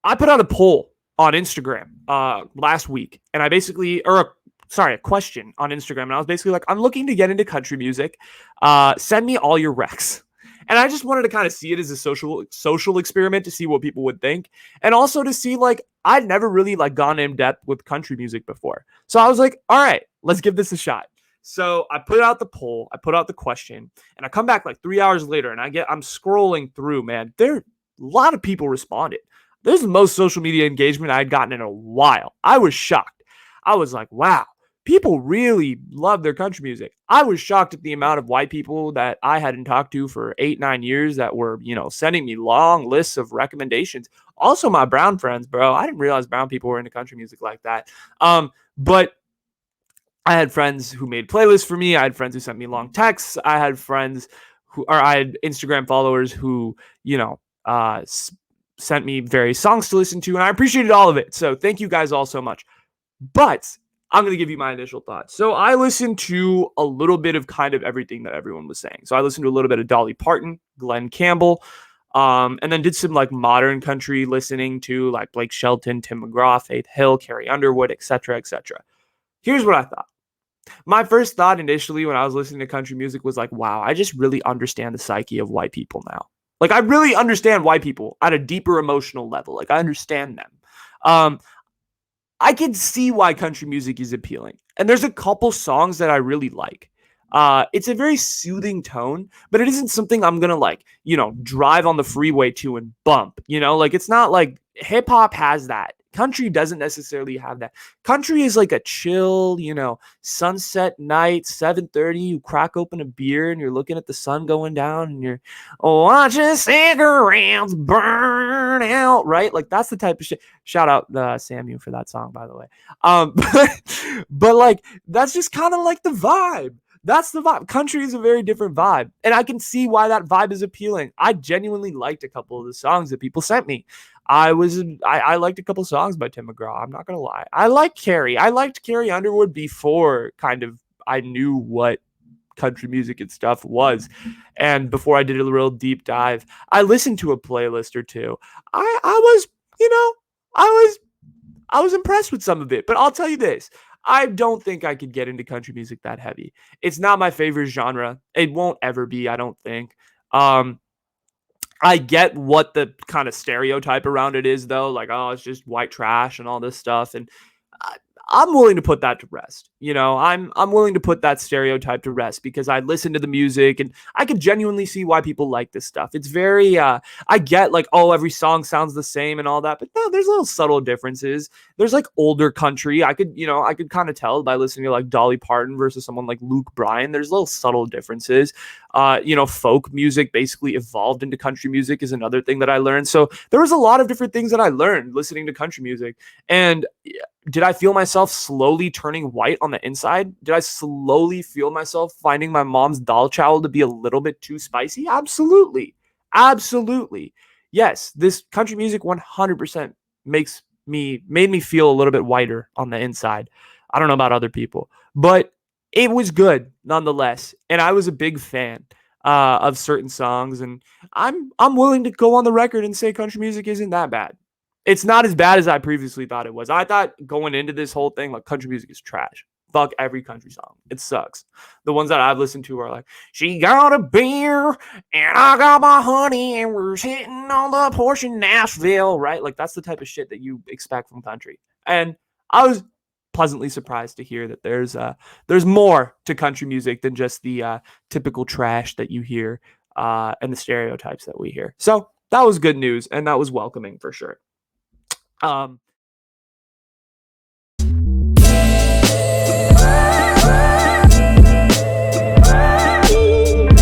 I put out a poll on Instagram last week, and I basically, a question on Instagram, and I was basically like, I'm looking to get into country music. Send me all your recs. And I just wanted to kind of see it as a social experiment to see what people would think, and also to see like I'd never really like gone in depth with country music before. So I was like, all right, let's give this a shot. So I put out the poll, I put out the question, and I come back like 3 hours later, and I'm scrolling through, man. A lot of people responded. This is the most social media engagement I had gotten in a while. I was shocked. I was like, wow, people really love their country music. I was shocked at the amount of white people that I hadn't talked to for 8-9 years that were, sending me long lists of recommendations. Also, my brown friends, bro. I didn't realize brown people were into country music like that. But I had friends who made playlists for me. I had friends who sent me long texts. I had Instagram followers who, sent me various songs to listen to, and I appreciated all of it. So thank you guys all so much. But I'm going to give you my initial thoughts. So I listened to a little bit of kind of everything that everyone was saying. So I listened to a little bit of Dolly Parton, Glenn Campbell, and then did some like modern country listening to like Blake Shelton, Tim McGraw, Faith Hill, Carrie Underwood, etc., etc. Here's what I thought. My first thought initially when I was listening to country music was like, wow, I just really understand the psyche of white people now. Like, I really understand white people at a deeper emotional level. Like, I understand them. I can see why country music is appealing. And there's a couple songs that I really like. It's a very soothing tone, but it isn't something I'm going to like, drive on the freeway to and bump, like it's not like hip hop has that. Country doesn't necessarily have that. Country is like a chill, sunset night, 7:30, you crack open a beer and you're looking at the sun going down and you're watching cigarettes burn out, right? Like that's the type of shit. Shout out Samuel for that song, by the way. But like that's just kind of like the vibe. That's the vibe. Country is a very different vibe. And I can see why that vibe is appealing. I genuinely liked a couple of the songs that people sent me. I liked a couple of songs by Tim McGraw. I'm not going to lie. I liked Carrie Underwood before kind of I knew what country music and stuff was. And before I did a real deep dive, I listened to a playlist or two. I was impressed with some of it, but I'll tell you this. I don't think I could get into country music that heavy. It's not my favorite genre. It won't ever be, I don't think. I get what the kind of stereotype around it is, though. Like, oh, it's just white trash and all this stuff. And I'm willing to put that to rest. I'm willing to put that stereotype to rest because I listen to the music and I could genuinely see why people like this stuff. It's very, I get like, oh, every song sounds the same and all that, but no, there's little subtle differences. There's like older country. I could kind of tell by listening to like Dolly Parton versus someone like Luke Bryan. There's little subtle differences. Folk music basically evolved into country music is another thing that I learned. So there was a lot of different things that I learned listening to country music. And did I feel myself slowly turning white on the inside? Did I slowly feel myself finding my mom's dal chowel to be a little bit too spicy? Absolutely. Absolutely. Yes, this country music 100% made me feel a little bit whiter on the inside. I don't know about other people, but it was good nonetheless. And I was a big fan of certain songs. And I'm willing to go on the record and say country music isn't that bad. It's not as bad as I previously thought it was. I thought going into this whole thing, like country music is trash. Fuck every country song. It sucks. The ones that I've listened to are like, she got a beer and I got my honey and we're sitting on the porch in Nashville, right? Like that's the type of shit that you expect from country. And I was pleasantly surprised to hear that there's more to country music than just the typical trash that you hear and the stereotypes that we hear. So that was good news and that was welcoming for sure.